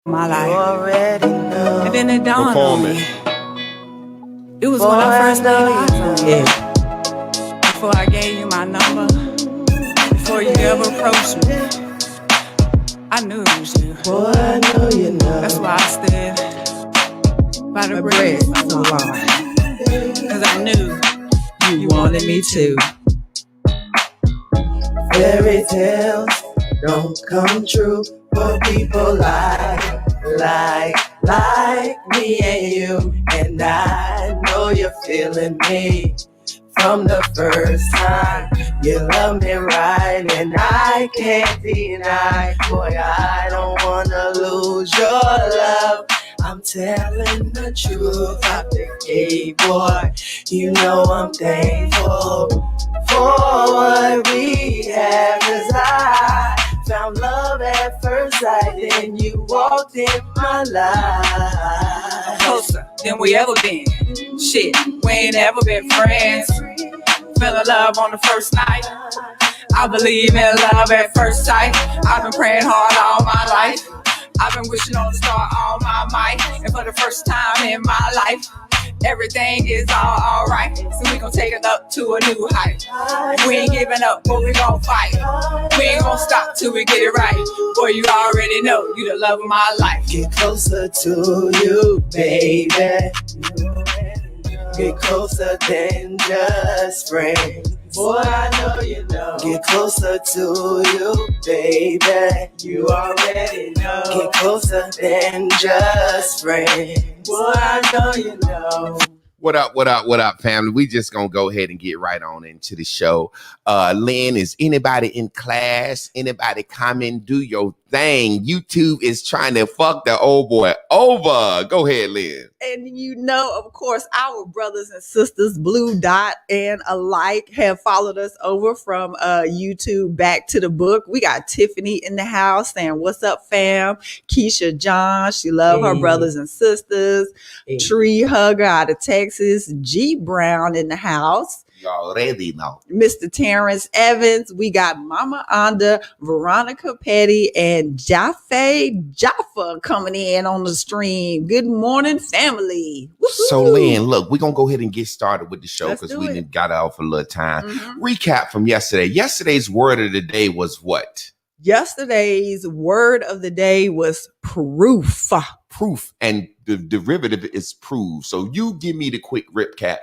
My life. You already know. And then it dawned on me. It was when I first laid eyes on you. Before I gave you my number, before you ever approached me, I knew it was you. Boy, I know you know. That's why I stood by the bridge so long. Cause I knew you wanted me to. Fairy tales don't come true, but people like me and you. And I know you're feeling me from the first time. You love me right, and I can't deny. Boy, I don't wanna lose your love. I'm telling the truth out the gate, boy. You know I'm thankful for what we have, 'cause I found love at first sight, then you walked in my life. Closer than we ever been. Shit, we ain't ever been friends. Fell in love on the first night. I believe in love at first sight. I've been praying hard all my life. I've been wishing on a star all my might. And for the first time in my life, everything is all right. So we gon' take it up to a new height. We ain't giving up, but we gon' fight. We ain't gon' stop till we get it right. Boy, you already know you the love of my life. Get closer to you, baby. Get closer than just friends. Boy, I know you know. Get closer to you, baby. You already know. Get closer than just friends. Boy, I know you know. What up, family? We just gonna go ahead and get right on into the show. Lynn, is anybody in class? Anybody comment? Do your thing. YouTube is trying to fuck the old boy over. Go ahead, Lynn. And you know, of course, our brothers and sisters, Blue Dot and alike, have followed us over from YouTube back to the book. We got Tiffany in the house saying, "What's up, fam?" Keisha John, she love her brothers and sisters. Tree Hugger out of Texas. G Brown in the house. You already know. Mr. Terrence Evans. We got Mama Anda, Veronica Petty, and Jaffa coming in on the stream. Good morning, family. Woo-hoo. So, Lynn, look, we're going to go ahead and get started with the show Let's because do we it. didn't got out for a little time. Recap from yesterday. Yesterday's word of the day was what? Yesterday's word of the day was proof. Proof, and the derivative is prove. So you give me the quick recap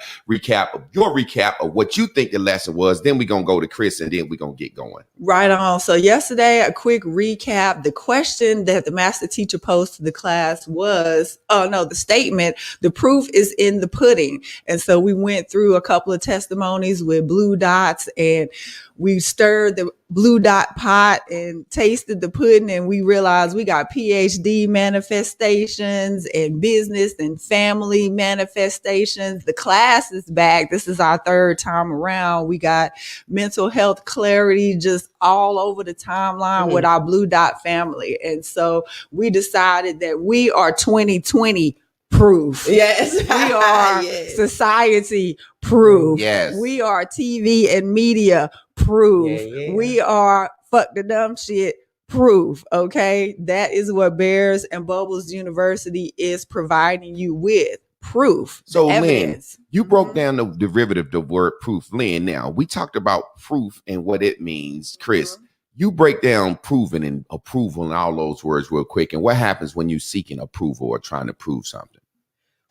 of your recap of what you think the lesson was. Then we're going to go to Chris, and then we're going to get going. Right on. So yesterday, a quick recap. The question that the master teacher posed to the class was, the statement, the proof is in the pudding. And so we went through a couple of testimonies with Blue Dots, and we stirred the Blue Dot pot and tasted the pudding, and we realized we got PhD manifestations and business and family manifestations. The class is back. This is our third time around. We got mental health clarity just all over the timeline with our Blue Dot family. And so we decided that we are 2020 proof. Yes. We are society proof. Yes. We are TV and media proof. We are fuck the dumb shit proof. Okay. That is what Bears and Bubbles University is providing you with. Proof. So, evidence. Lynn, you broke down the derivative of the word proof. Lynn, now we talked about proof and what it means. Chris, you break down proven and approval and all those words real quick. And what happens when you're seeking approval or trying to prove something?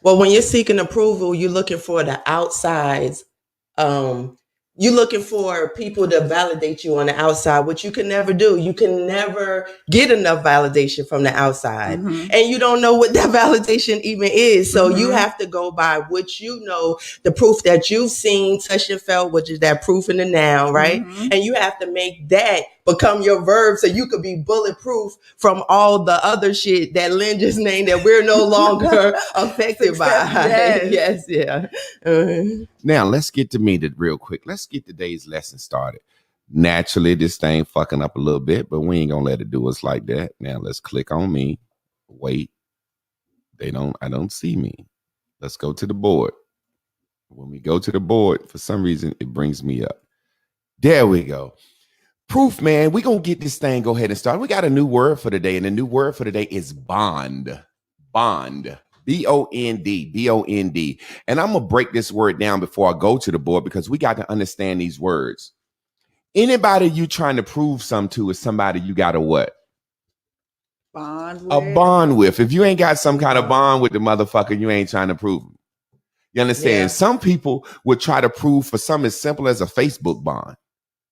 Well, when you're seeking approval, you're looking for the outsides. You're looking for people to validate you on the outside, which you can never do. You can never get enough validation from the outside. And you don't know what that validation even is. So you have to go by what you know, the proof that you've seen, touched, and felt, which is that proof in the now, right? And you have to make that become your verb so you could be bulletproof from all the other shit that Lynn just named that we're no longer affected by. Yes. Now, let's get to me real quick. Let's get today's lesson started. Naturally, this thing fucking up a little bit, but we ain't gonna let it do us like that. Now, let's click on me. Wait. I don't see me. Let's go to the board. When we go to the board, for some reason, it brings me up. There we go. Proof, man. We gonna get this thing. Go ahead and start. We got a new word for today, and the new word for today is bond. Bond. B-O-N-D. B-O-N-D. And I'm gonna break this word down before I go to the board because we got to understand these words. Anybody you trying to prove something to is somebody you got to what? Bond with. A bond with. If you ain't got some kind of bond with the motherfucker, you ain't trying to prove them. You understand? Yeah. Some people would try to prove for something as simple as a Facebook bond.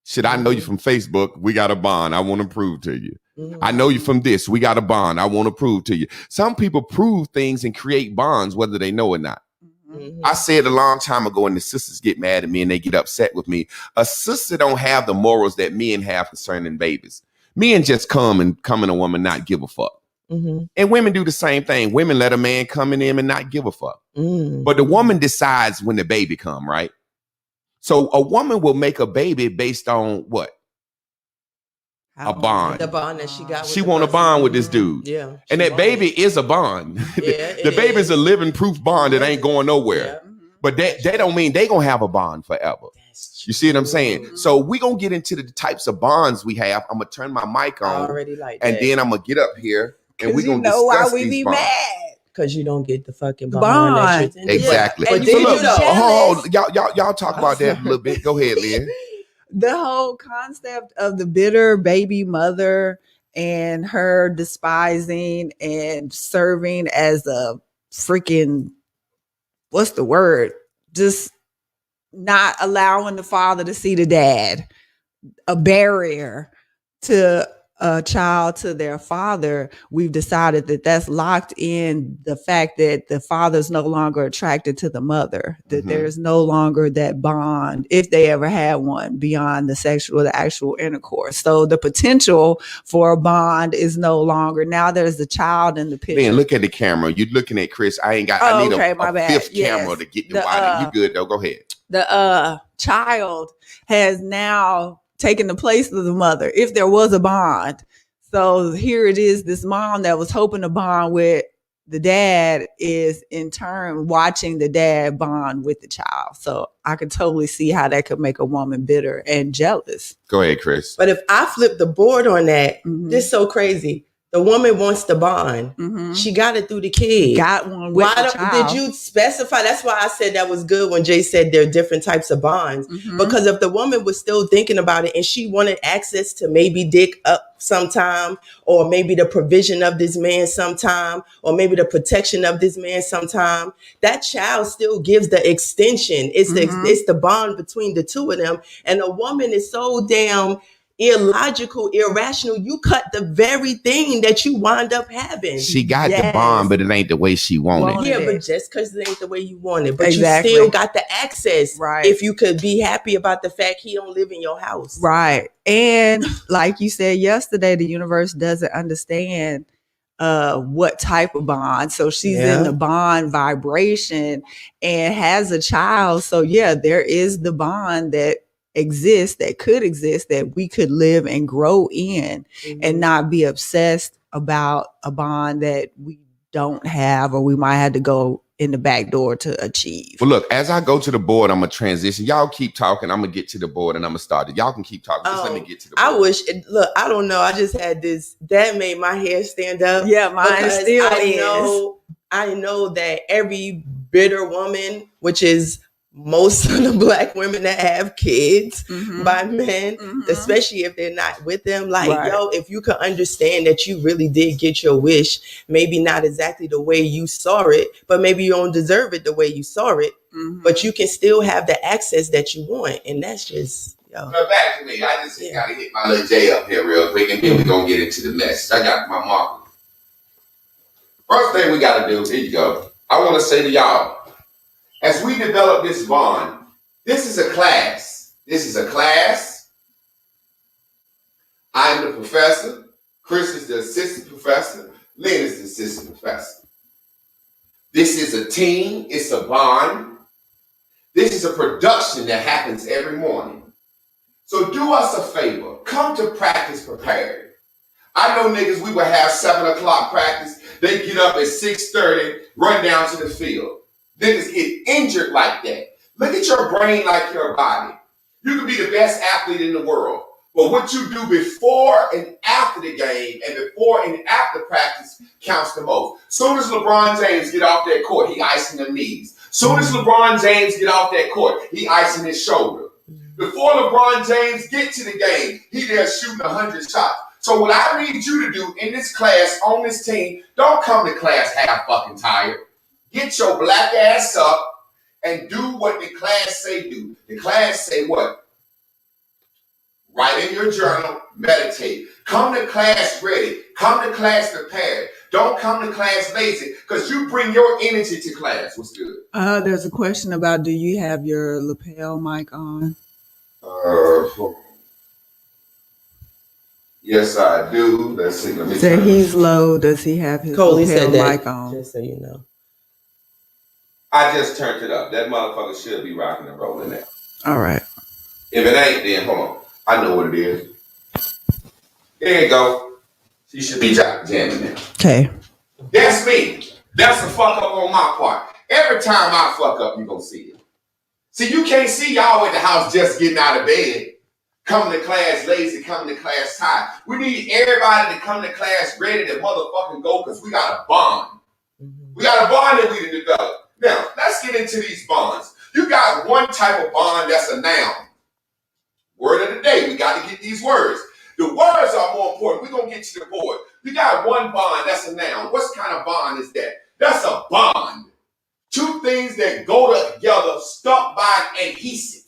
Shit, I know you from Facebook. We got a bond. I want to prove to you. I know you from this. We got a bond. I want to prove to you. Some people prove things and create bonds, whether they know or not. I said a long time ago, and the sisters get mad at me and they get upset with me. A sister don't have the morals that men have concerning babies. Men just come in a woman, not give a fuck. And women do the same thing. Women let a man come in them and not give a fuck. But the woman decides when the baby come, right? So a woman will make a baby based on what? A bond. The bond that she got. She want a bond with this dude. Yeah. And that baby is a bond. The baby is a living proof bond that ain't going nowhere. Yeah. But that don't mean they gonna have a bond forever. You see what I'm saying? So we gonna get into the types of bonds we have. I'm gonna turn my mic on. I already like that. And then I'm gonna get up here and we gonna discuss why we these be bonds. mad. Because you don't get the fucking bond. Exactly. But so look, y'all talk about that a little bit. Go ahead, Lynn. The whole concept of the bitter baby mother and her despising and serving as a freaking, what's the word? Just not allowing the father to see the dad, a barrier to a child to their father. We've decided that that's locked in the fact that the father's no longer attracted to the mother, that there's no longer that bond, if they ever had one, beyond the actual intercourse. So the potential for a bond is no longer. Now there's a child in the picture. Man, look at the camera. You're looking at Chris. I need a fifth camera to get the wide. You good though? Go ahead. The child has now taking the place of the mother, if there was a bond. So here it is, this mom that was hoping to bond with the dad is in turn watching the dad bond with the child. So I could totally see how that could make a woman bitter and jealous. Go ahead, Chris. But if I flip the board on that, this is so crazy. The woman wants the bond. She got it through the kid. Got one with the child. Did you specify? That's why I said that was good when Jay said there are different types of bonds. Because if the woman was still thinking about it and she wanted access to maybe dick up sometime, or maybe the provision of this man sometime, or maybe the protection of this man sometime, that child still gives the extension. It's the bond between the two of them. And a woman is so damn illogical, irrational. You cut the very thing that you wind up having. She got the bond, but it ain't the way she wanted. Yeah, but just because it ain't the way you want it, but you still got the access. Right. If you could be happy about the fact he don't live in your house. Right. And like you said yesterday, the universe doesn't understand what type of bond. So she's in the bond vibration and has a child. So yeah, there is the bond that exists, that could exist, that we could live and grow in and not be obsessed about a bond that we don't have, or we might have to go in the back door to achieve. Well, look, as I go to the board, I'm going to transition. Y'all keep talking. I'm going to get to the board and I'm going to start it. Y'all can keep talking. Just let me get to the board. Look, I don't know. I just had this, that made my hair stand up. Yeah, mine still is. I know that every bitter woman, which is most of the Black women that have kids by men, especially if they're not with them, like, yo, if you could understand that you really did get your wish, maybe not exactly the way you saw it, but maybe you don't deserve it the way you saw it, but you can still have the access that you want. And that's just, yo. But back to me. I just got to hit my little J up here real quick, and then we're going to get into the message. I got my marker. First thing we got to do, here you go. I want to say to y'all, as we develop this bond, this is a class. This is a class. I'm the professor. Chris is the assistant professor. Lynn is the assistant professor. This is a team. It's a bond. This is a production that happens every morning. So do us a favor. Come to practice prepared. I know niggas, we would have 7 o'clock practice. They get up at 6:30, run down to the field. Niggas get injured like that. Look at your brain like your body. You could be the best athlete in the world, But what you do before and after the game and before and after practice counts the most. Soon as LeBron James get off that court, he icing them knees. Soon as LeBron James get off that court, he icing his shoulder. Before LeBron James get to the game, he there shooting 100 shots. So what I need you to do in this class, on this team, don't come to class half fucking tired. Get your black ass up and do what the class say do. The class say what? Write in your journal, meditate. Come to class ready. Come to class prepared. Don't come to class lazy because you bring your energy to class. What's good? There's a question about, do you have your lapel mic on? Yes, I do. Let's see. Let me So he's low. Does he have his Coley lapel said that, mic on? just so you know. I just turned it up. That motherfucker should be rocking and rolling now. All right. If it ain't, then hold on. I know what it is. There you go. You should be jamming now. Okay. That's me. That's a fuck up on my part. Every time I fuck up, you gonna see it. See, you can't see y'all at the house just getting out of bed. Coming to class lazy, coming to class tired. We need everybody to come to class ready to motherfucking go because we got a bond. We got a bond that we done developed. Now, let's get into these bonds. You got one type of bond that's a noun. Word of the day, we got to get these words. The words are more important. We're going to get to the board. You got one bond, that's a noun. What kind of bond is that? That's a bond. Two things that go together, stuck by an adhesive.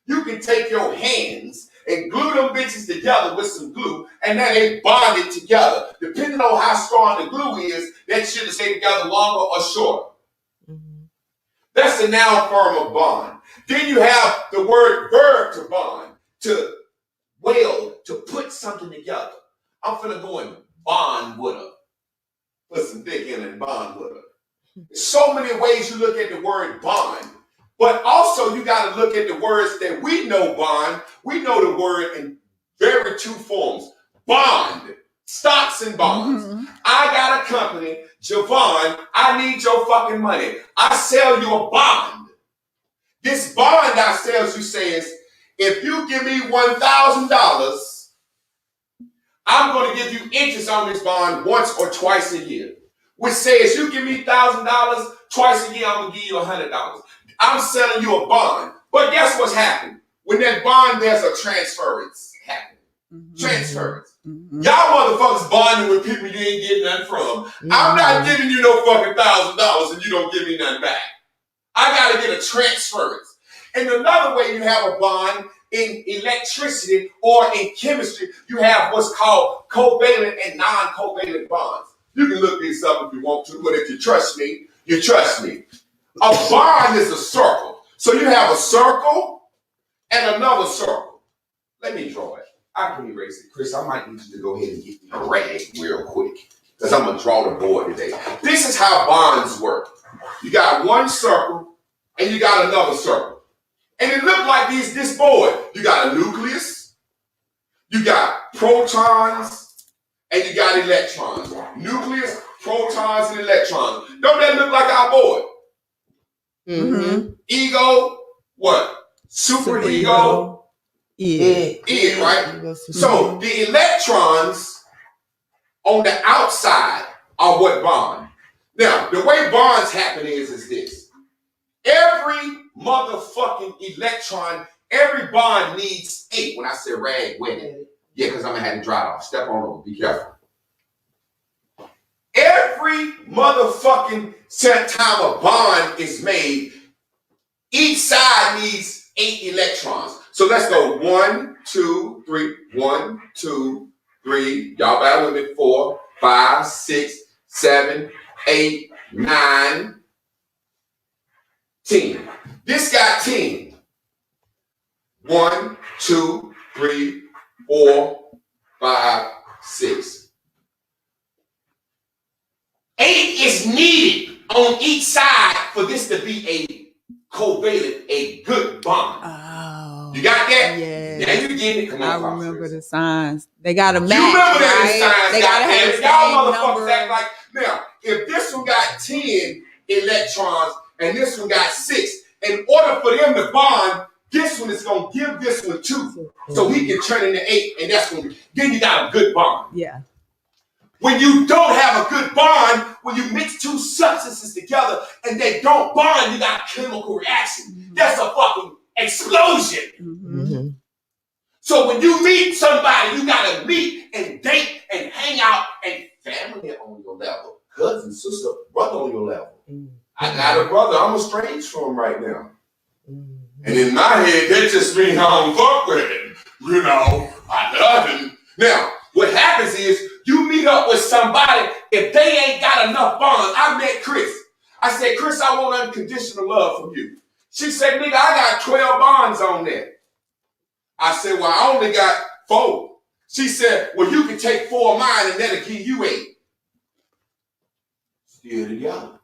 You can take your hands and glue them bitches together with some glue, and then they bonded together. Depending on how strong the glue is, that shit will stay together longer or shorter. That's the noun form of bond. Then you have the word verb to bond, to weld, to put something together. I'm finna go and bond with her. Put some dick in and bond with her. There's so many ways you look at the word bond. But also you got to look at the words that we know bond. We know the word in very two forms. Bond, stocks and bonds. I got a company, Javon, I need your fucking money. I sell you a bond. This bond I sell you says, if you give me $1,000, I'm going to give you interest on this bond once or twice a year. Which says you give me $1,000, twice a year I'm going to give you $100. I'm selling you a bond. But guess what's happened? When that bond, there's a transference happening. Transference. Y'all motherfuckers bonding with people you ain't getting nothing from. I'm not giving you no fucking $1,000 and you don't give me nothing back. I got to get a transference. And another way you have a bond in electricity or in chemistry, you have what's called covalent and non-covalent bonds. You can look these up if you want to, but if you trust me, you trust me. A bond is a circle. So you have a circle and another circle. Let me draw it. I can erase it. Chris, I might need you to go ahead and get me a rag real quick because I'm going to draw the board today. This is how bonds work. You got one circle and you got another circle. And it looked like this board. You got a nucleus, you got protons, and you got electrons. Nucleus, protons, and electrons. Don't that look like our board? Ego, what? Superego. Id, right? So the electrons on the outside are what bond. Now, the way bonds happen is this. Every motherfucking electron, every bond needs 8. When I say rag, wet it. Yeah, because I'm going to have to dry it off. Step on over. Be careful. Every motherfucking time a bond is made, each side needs 8 electrons. So let's go 1, 2, 3. 1, 2, 3. Y'all bear with me. 4, 5, 6, 7, 8, 9, 10. This got 10. 1, 2, 3, 4, 5, 6. 8 is needed on each side for this to be a covalent, a good bond. Oh, you got that? Yeah. Now you get it. Come on, I remember the signs. They got to match. You remember that right? signs? They got to have the y'all same motherfuckers number. act like now. If this one got 10 electrons and this one got 6, in order for them to bond, this one is gonna give this one 2, so he can turn into 8, and that's when then you got a good bond. Yeah. When you don't have a good bond, when you mix 2 substances together and they don't bond, you got a chemical reaction. That's a fucking explosion. Mm-hmm. So when you meet somebody, you gotta meet and date and hang out and family on your level, cousin, sister, brother on your level. Mm-hmm. I got a brother, I'm estranged from him right now. Mm-hmm. And in my head, that just means I don't fuck with him. You know, I love him. Now, what happens is you meet up with somebody, if they ain't got enough bonds. I met Chris. I said, Chris, I want unconditional love from you. She said, nigga, I got 12 bonds on there. I said, well, I only got 4. She said, well, you can take 4 of mine and that'll give you 8. Still together.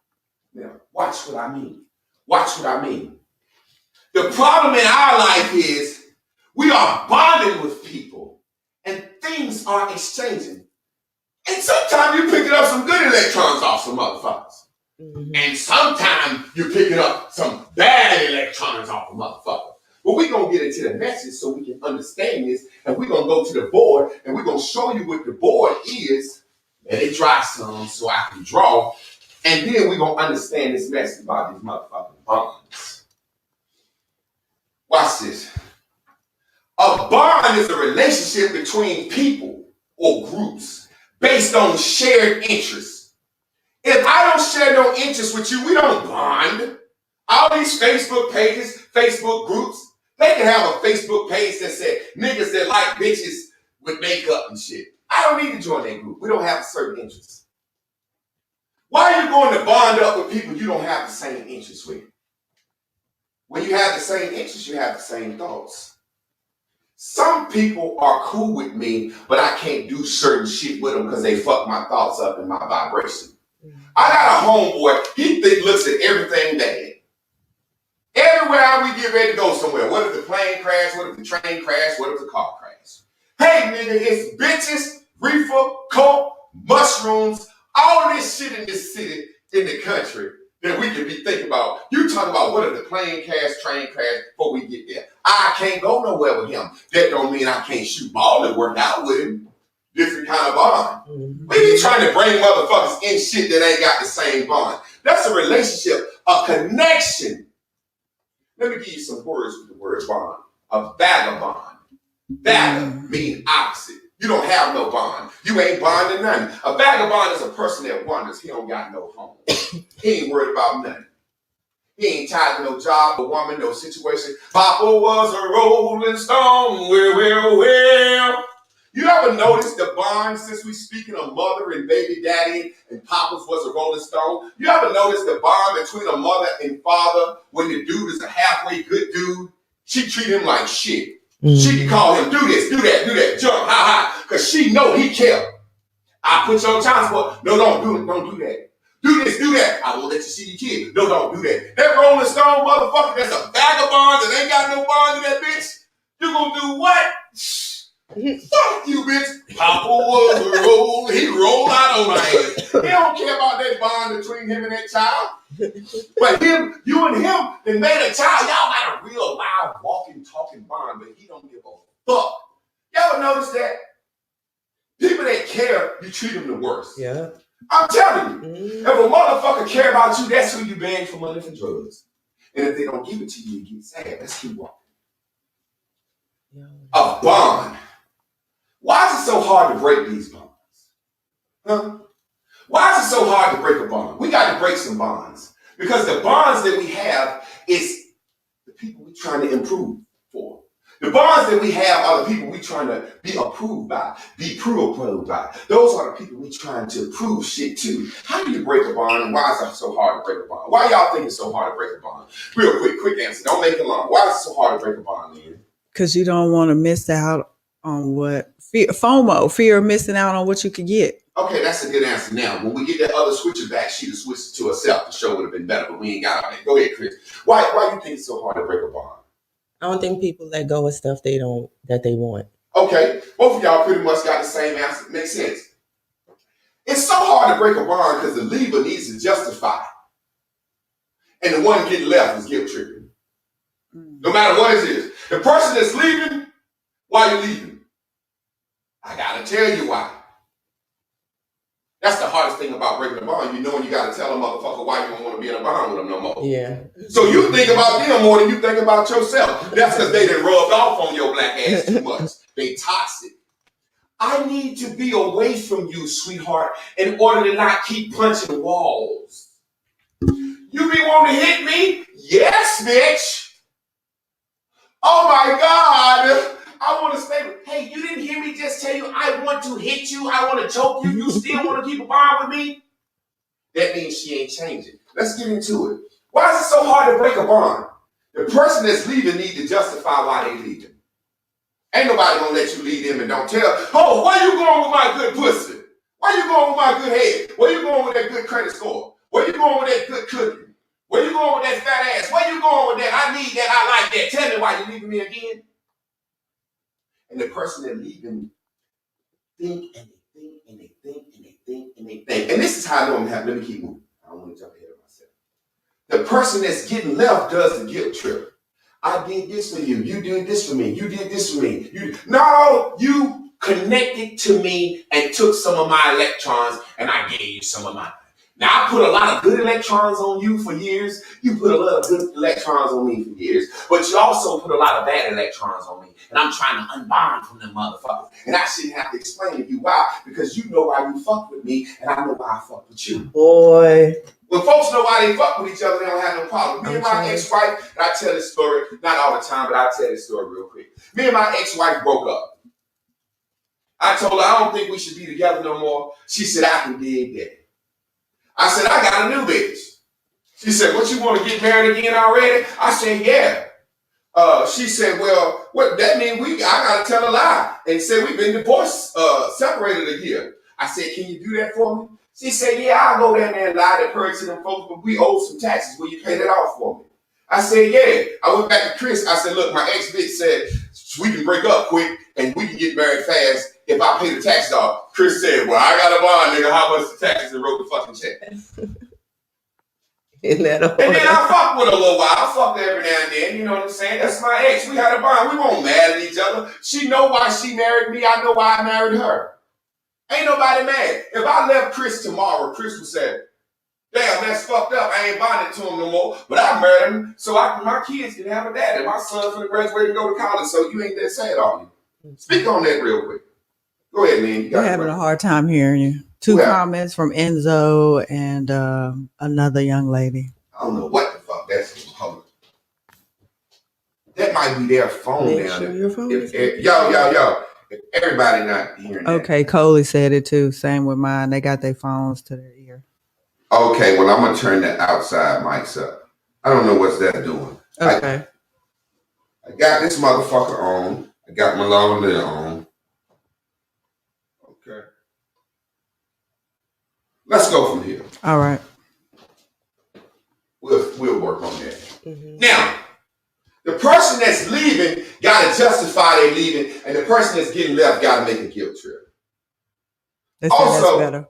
Now, watch what I mean. Watch what I mean. The problem in our life is we are bonding with people and things are exchanging. And sometimes you're picking up some good electrons off some motherfuckers. Mm-hmm. And sometimes you're picking up some bad electrons off a motherfucker. But we're going to get into the message so we can understand this. And we're going to go to the board and we're going to show you what the board is. Let it dry some so I can draw. And then we're going to understand this message about these motherfucking bonds. Watch this. A bond is a relationship between people or groups based on shared interests. If I don't share no interest with you, we don't bond. All these Facebook pages, Facebook groups, they can have a Facebook page that said niggas that like bitches with makeup and shit. I don't need to join that group. We don't have a certain interest. Why are you going to bond up with people you don't have the same interest with? When you have the same interests, you have the same thoughts. Some people are cool with me, but I can't do certain shit with them because they fuck my thoughts up and my vibration. I got a homeboy, he looks at everything bad. Everywhere we get ready to go somewhere, what if the plane crash, what if the train crash, what if the car crash? Hey nigga, it's bitches, reefer, coke, mushrooms, all this shit in this city, in the country that we can be thinking about. You talking about what if the plane crash, train crash before we get there. I can't go nowhere with him. That don't mean I can't shoot ball and work out with him. Different kind of bond. Mm-hmm. We be trying to bring motherfuckers in shit that ain't got the same bond. That's a relationship, a connection. Let me give you some words with the word bond. A vagabond. Vagabond mean opposite. You don't have no bond. You ain't bonding nothing. A vagabond is a person that wanders. He don't got no home. He ain't worried about nothing. He ain't tied to no job, a woman, no situation. Papa was a rolling stone. Well. You ever notice the bond, since we speaking of mother and baby daddy and Papa's was a rolling stone? You ever notice the bond between a mother and father when the dude is a halfway good dude? She treat him like shit. Mm-hmm. She can call him, do this, do that, jump, ha, because she know he care. I put you on child support. No, don't do that. Do this, do that. I won't let you see your kid. No, don't do that. That rolling stone motherfucker that's a vagabond that ain't got no bond to that bitch. You gonna do what? Fuck you, bitch. Papa was a roll. He rolled out on my ass. He don't care about that bond between him and that child. But you and him, they made a child. Y'all got a real loud, walking, talking bond, but he don't give a fuck. Y'all notice that? People that care, you treat them the worst. Yeah. I'm telling you, if a motherfucker care about you, that's who you beg for money for drugs. And if they don't give it to you, you get sad. Let's keep walking. A bond. Why is it so hard to break these bonds? Huh? Why is it so hard to break a bond? We got to break some bonds. Because the bonds that we have is the people we're trying to improve for. The bonds that we have are the people we're trying to be approved by, be approved by. Those are the people we're trying to prove shit to. How do you break a bond, and why is it so hard to break a bond? Why y'all think it's so hard to break a bond? Real quick answer. Don't make it long. Why is it so hard to break a bond, Lynn? Because you don't want to miss out on what FOMO, fear of missing out on what you could get. Okay, that's a good answer. Now, when we get that other switcher back, she'd have switched to herself. The show would have been better, but we ain't got on it. Go ahead, Chris. Why do you think it's so hard to break a bond? I don't think people let go of stuff that they want. Okay, both of y'all pretty much got the same answer. Makes sense. It's so hard to break a bond because the leaver needs to justify, and the one getting left is guilt tripping. No matter what it is. The person that's leaving, why you leaving? I gotta tell you why. That's the hardest thing about breaking a bond. You know when you gotta tell a motherfucker why you don't want to be in a bond with them no more. Yeah. So you think about them more than you think about yourself. That's because they done rubbed off on your black ass too much. They toxic. I need to be away from you, sweetheart, in order to not keep punching walls. You be wanting to hit me? Yes, bitch. Oh my God. I want to stay with, hey, you didn't hear me just tell you I want to hit you, I want to choke you, you still want to keep a bond with me? That means she ain't changing. Let's get into it. Why is it so hard to break a bond? The person that's leaving need to justify why they leaving. Ain't nobody gonna let you leave them and don't tell, oh, where you going with my good pussy? Where you going with my good head? Where you going with that good credit score? Where you going with that good cooking? Where you going with that fat ass? Where you going with that? I need that, I like that. Tell me why you leaving me again. And the person that leaving think and they think and they think and they think and they think. And this is how I know I'm happy. Let me keep moving. I don't want to jump ahead of myself. The person that's getting left does the guilt trip. I did this for you. You did this for me. You did this for me. No, you connected to me and took some of my electrons and I gave you some of mine. Now, I put a lot of good electrons on you for years. You put a lot of good electrons on me for years. But you also put a lot of bad electrons on me. And I'm trying to unbond from them motherfuckers. And I shouldn't have to explain to you why. Because you know why you fuck with me. And I know why I fuck with you. Boy. When folks know why they fuck with each other, they don't have no problem. Me and my ex-wife, and I tell this story, not all the time, but I'll tell this story real quick. Me and my ex-wife broke up. I told her, I don't think we should be together no more. She said, I can dig that. I said, I got a new bitch. She said, what, you want to get married again already? I said, yeah. She said, well, what that mean? I got to tell a lie and say we've been divorced, separated a year. I said, can you do that for me? She said, yeah, I'll go down there and lie to Perks and them folks, but we owe some taxes. Will you pay that off for me? I said, yeah. I went back to Chris. I said, look, my ex-bitch said we can break up quick and we can get married fast if I pay the taxes off. Chris said, well, I got a bond, nigga. How much the taxes? And wrote the fucking check. Isn't that and then I fuck with her a little while. I fucked her every now and then. You know what I'm saying? That's my ex. We had a bond. We weren't mad at each other. She know why she married me. I know why I married her. Ain't nobody mad. If I left Chris tomorrow, Chris would say, damn, that's fucked up. I ain't bonded to him no more. But I married him so my kids can have a daddy. My son's gonna graduate and go to college, so you ain't that sad, are you? Speak on that real quick. Go ahead, man. We're having a hard time hearing you. Two comments from Enzo and another young lady. I don't know what the fuck that's from. That might be their phone down there. Your phone yo. Everybody not hearing that. Okay, Coley said it too. Same with mine. They got their phones to their ear. Okay, well, I'm going to turn the outside mics up. I don't know what's that doing. Okay. I got this motherfucker on. I got my lavalier on. Okay. Let's go from here. All right. We'll work on that. Mm-hmm. Now, the person that's leaving got to justify they leaving, and the person that's getting left got to make a guilt trip. They said that's better.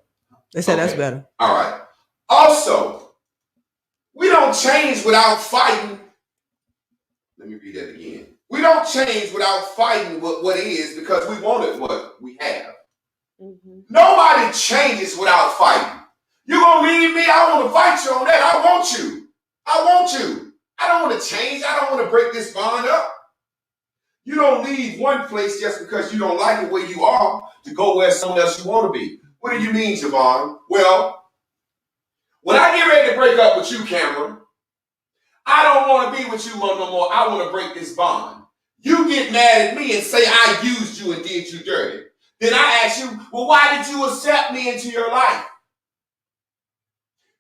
They said that's better. All right. Also, we don't change without fighting. Let me read that again. We don't change without fighting what is because we wanted what we have. Mm-hmm. Nobody changes without fighting. You're going to leave me? I want to fight you on that. I want you. I don't want to change. I don't want to break this bond up. You don't leave one place just because you don't like it where you are to go where someone else you want to be. What do you mean, Javon? Well, when I get ready to break up with you, Cameron, I don't want to be with you no more. I want to break this bond. You get mad at me and say I used you and did you dirty. Then I ask you, well, why did you accept me into your life?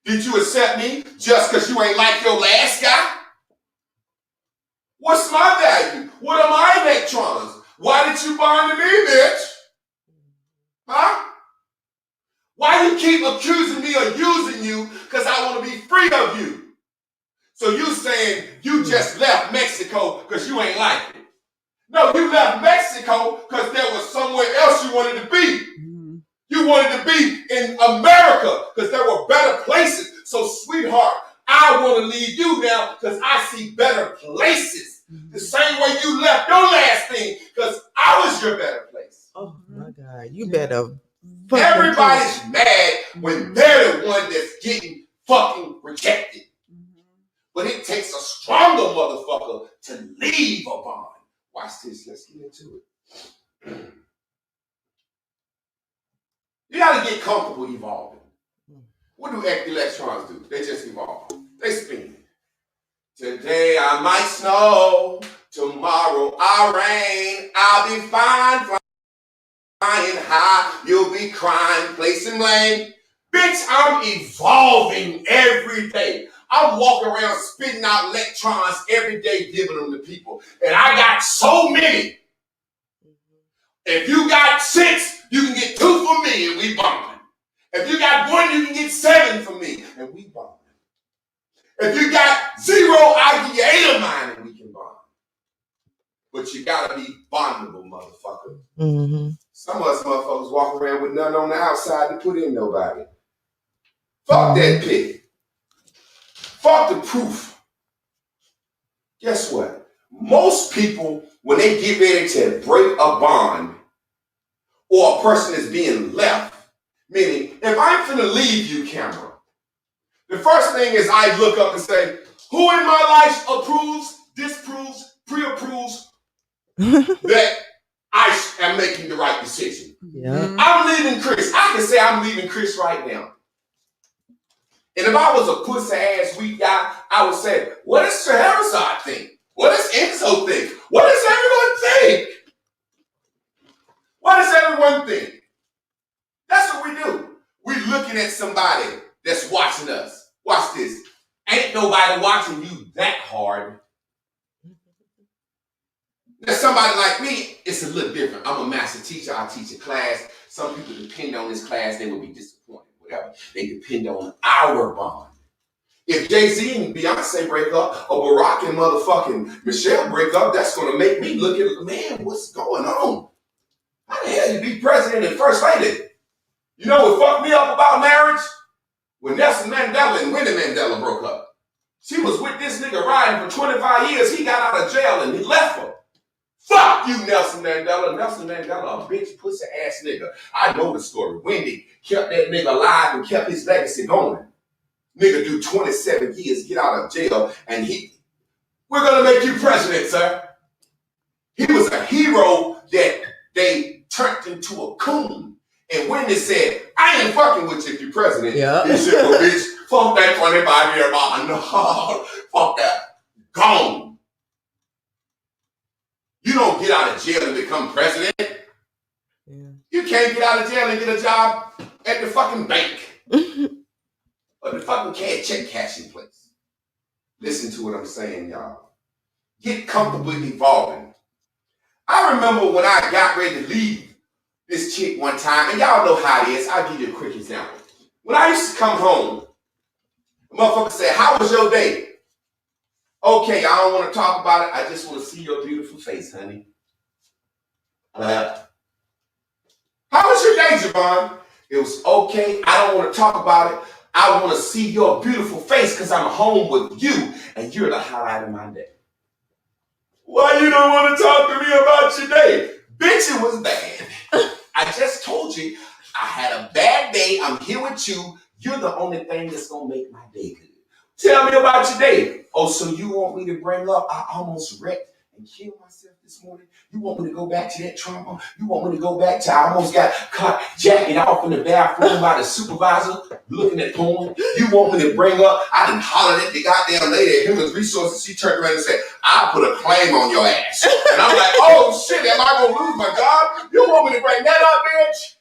Did you accept me just because you ain't like your last guy? What's my value? What are my electrons? Why did you bond to me, bitch? Huh? Why you keep accusing me of using you because I want to be free of you? So you saying you just left Mexico because you ain't like it. No, you left Mexico because there was somewhere else you wanted to be. Mm-hmm. You wanted to be in America because there were better places. So, sweetheart, I want to leave you now because I see better places. The same way you left your last thing, because I was your better place. Oh my God, you better. Everybody's mad when they're the one that's getting fucking rejected. But it takes a stronger motherfucker to leave a bond. Watch this. Let's get into it. You gotta get comfortable evolving. What do electrons do? They just evolve. They spin. Today I might snow. Tomorrow I'll rain. I'll be fine, flying high. You'll be crying, placing blame. Bitch, I'm evolving every day. I'm walking around spitting out electrons every day, giving them to people. And I got so many. If you got 6, you can get 2 from me and we bonding. If you got 1, you can get 7 from me and we bonding. If you got 0, I'll give you 8 of mine and we can bond. But you gotta be bondable, motherfucker. Mm-hmm. Some of us motherfuckers walk around with nothing on the outside to put in nobody. Fuck that pig. Fuck the proof. Guess what? Most people, when they get ready to break a bond or a person is being left, meaning if I'm finna leave you, camera, the first thing is I look up and say, who in my life approves, disapproves, pre-approves that I am making the right decision? Yeah. I'm leaving Chris. I can say I'm leaving Chris right now. And if I was a pussy ass weak guy, I would say, what does Scheherazade think? What does Enzo think? What does everyone think? What does everyone think? That's what we do. We're looking at somebody that's watching us. Watch this. Ain't nobody watching you that hard. Now, somebody like me, it's a little different. I'm a master teacher. I teach a class. Some people depend on this class. They would be disappointed. Whatever. They depend on our bond. If Jay-Z and Beyonce break up, or Barack and motherfucking Michelle break up, that's going to make me look at, man, what's going on? How the hell you be president and first lady? You know what fucked me up about marriage? When Nelson Mandela and Winnie Mandela broke up. She was with this nigga riding for 25 years. He got out of jail and he left her. Fuck you, Nelson Mandela. Nelson Mandela, a bitch, pussy ass nigga. I know the story. Wendy kept that nigga alive and kept his legacy going. Nigga do 27 years, get out of jail, and we're gonna make you president, sir. He was a hero that they turned into a coon. And Wendy said, I ain't fucking with you if you're president. Yeah. He said, well, bitch, fuck that 25-year bond. No, fuck that. Gone. You don't get out of jail and become president. Yeah. You can't get out of jail and get a job at the fucking bank. Or the fucking check cashing place. Listen to what I'm saying, y'all. Get comfortable evolving. I remember when I got ready to leave this chick one time, and y'all know how it is. I'll give you a quick example. When I used to come home, the motherfucker said, how was your day? Okay, I don't want to talk about it. I just want to see your beautiful face, honey. How was your day, Javon? It was okay. I don't want to talk about it. I want to see your beautiful face because I'm home with you and you're the highlight of my day. Why you don't want to talk to me about your day? Bitch, it was bad. I just told you I had a bad day. I'm here with you. You're the only thing that's going to make my day good. Tell me about your day. Oh, so you want me to bring up I almost wrecked and killed myself this morning? You want me to go back to that trauma? You want me to go back to I almost got caught jacking off in the bathroom by the supervisor looking at porn? You want me to bring up I done hollered at the goddamn lady at Human Resources. She turned around and said, I'll put a claim on your ass. And I'm like, oh shit, am I going to lose my job? You want me to bring that up, bitch?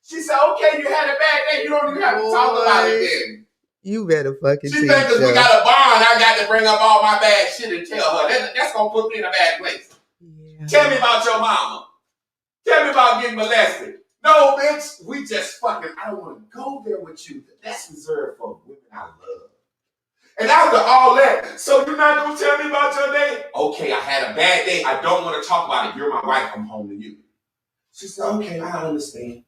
She said, okay, you had a bad day. You don't even have to talk about it then. You better fucking she thinks because we got a bond, I got to bring up all my bad shit and tell her. That's going to put me in a bad place. Yeah. Tell me about your mama. Tell me about getting molested. No, bitch, we just fucking, I don't want to go there with you. That's reserved for women I love. And after all that, so you're not going to tell me about your day? Okay, I had a bad day. I don't want to talk about it. You're my wife. I'm home to you. She said, okay, I understand.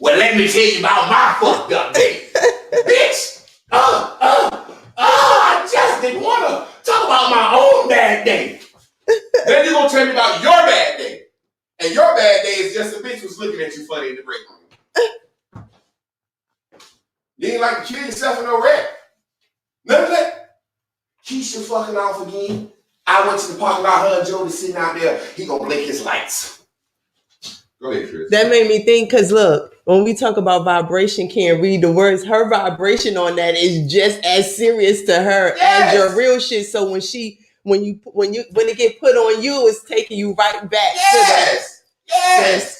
Well, let me tell you about my fucked up day. Bitch, I just didn't want to talk about my You ain't like to kill yourself in no wreck. None of that. Keisha fucking off again. I went to the parking lot, her and Jody sitting out there. He gonna blink his lights. Go ahead, Chris. That made me think, because look, when we talk about vibration, can't read the words, her vibration on that is just as serious to her as your real shit. So when it get put on you, it's taking you right back to the Yes.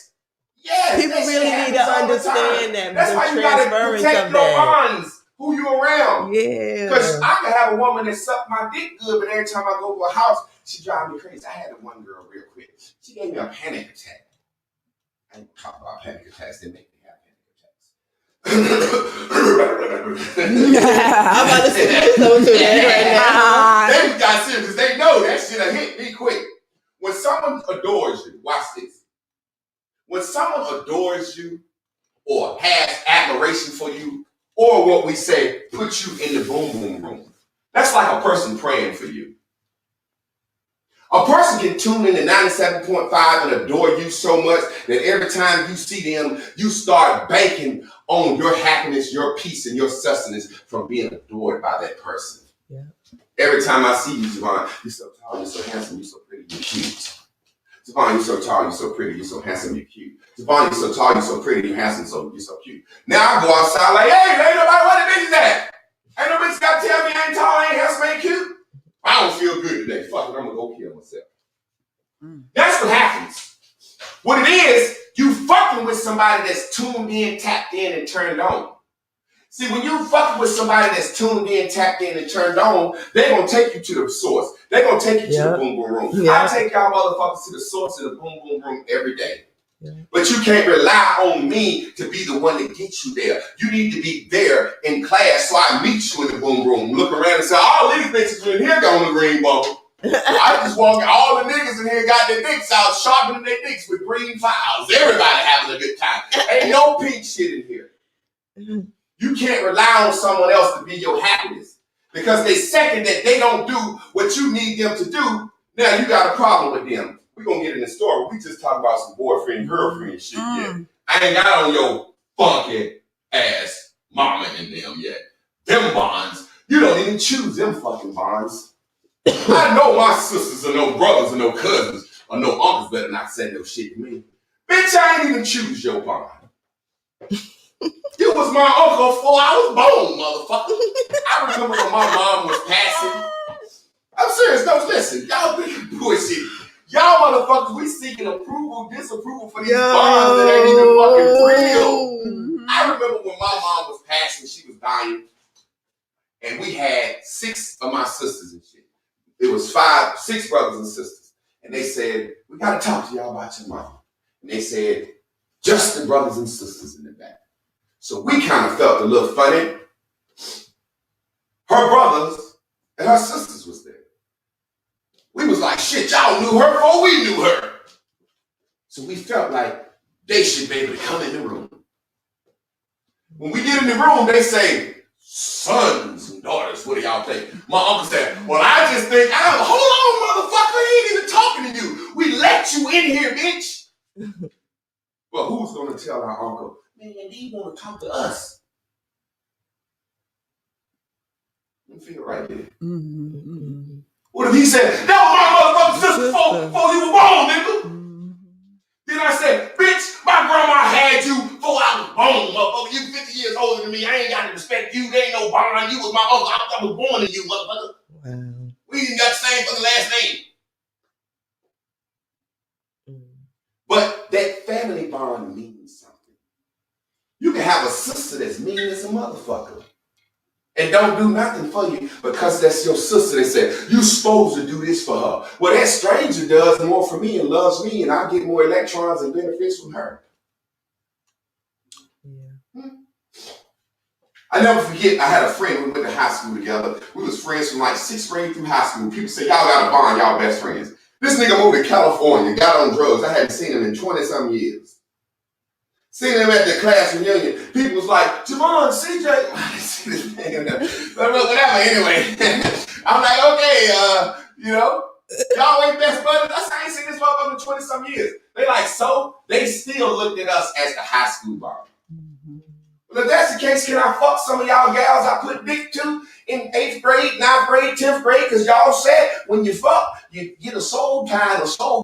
People really need to understand that. That's why you gotta protect your bonds, who you around. Yeah. Because I can have a woman that sucked my dick good, but every time I go to a house, she drives me crazy. I had one girl real quick. She gave me a panic attack. I ain't talk about panic attacks. They make me have panic attacks. I'm about to say something to that right now. They got serious because they know that shit will hit me quick. When someone adores you, watch this. When someone adores you or has admiration for you, or what we say, put you in the boom boom room, that's like a person praying for you. A person can tune in to 97.5 and adore you so much that every time you see them, you start banking on your happiness, your peace, and your sustenance from being adored by that person. Yeah. Every time I see you, Javon, you're so tall, you're so handsome, you're so pretty, you're cute. Javon, you're so tall, you're so pretty, you're so handsome, you're cute. Javon, you're so tall, you're so pretty, you're handsome, so you're so cute. Now I go outside like, hey, ain't nobody where the bitch is at? Ain't no bitch got to tell me I ain't tall, I ain't handsome, I ain't cute. I don't feel good today. Fuck it, I'm gonna go kill myself. That's what happens. What it is, you fucking with somebody that's tuned in, tapped in, and turned on. See, when you fucking with somebody that's tuned in, tapped in, and turned on, they're gonna take you to the source. They're gonna take you to the boom boom room. I take y'all motherfuckers to the source of the boom boom room every day. But you can't rely on me to be the one that gets you there. You need to be there in class, so I meet you in the boom room, look around and say, all these bitches in here got on the green bubble. I just walk, all the niggas in here got their dicks out, sharpening their dicks with green files. Everybody having a good time. Ain't no pink shit in here. You can't rely on someone else to be your happiness. Because the second that they don't do what you need them to do, now you got a problem with them. We're going to get in the story. We just talk about some boyfriend, girlfriend shit yet. I ain't got on your funky ass mama and them yet. Them bonds, you don't even choose them fucking bonds. I know my sisters or no brothers or no cousins or no uncles better not say no shit to me. Bitch, I ain't even choose your bond. You was my uncle before I was born, motherfucker. I remember when my mom was passing. I'm serious, no, listen. Y'all think bullshit. Y'all motherfuckers, we seeking approval, disapproval for these bonds that ain't even fucking real. I remember when my mom was passing, she was dying, and we had 6 of my sisters and shit. It was 6 brothers and sisters. And they said, we gotta talk to y'all about your mom. And they said, just the brothers and sisters in the back. So we kind of felt a little funny. Her brothers and her sisters was there. We was like, shit, y'all knew her before we knew her. So we felt like they should be able to come in the room. When we get in the room, they say, sons and daughters, what do y'all think? My uncle said, well, I just think, hold on, motherfucker, he ain't even talking to you. We let you in here, bitch. Well, who's going to tell our uncle, man, he want to talk to us? You feel right there. What if he said, that was my motherfucking sister before you were born, nigga? Then I said, bitch, my grandma had you before I was born, motherfucker. You 50 years older than me. I ain't got to respect you. There ain't no bond. You was my uncle. I was born in you, motherfucker. Wow. We even got the same fucking last name. But that family bond means something. You can have a sister that's mean as a motherfucker and don't do nothing for you because that's your sister. They said, you supposed to do this for her. Well, that stranger does more for me and loves me, and I get more electrons and benefits from her. Yeah. I never forget, I had a friend, we went to high school together. We was friends from like 6th grade through high school. People say, y'all got a bond, y'all best friends. This nigga moved to California, got on drugs. I hadn't seen him in 20-some years. Seen him at the class reunion. People was like, Javon, CJ. I didn't see this nigga there. But whatever, anyway. I'm like, okay, y'all ain't best buddies. I ain't seen this motherfucker in 20-some years. They like, so? They still looked at us as the high school bond. But if that's the the case, can I fuck some of y'all gals I put dick to in 8th grade, 9th grade, 10th grade? Because y'all said when you fuck, you get a soul tie and a soul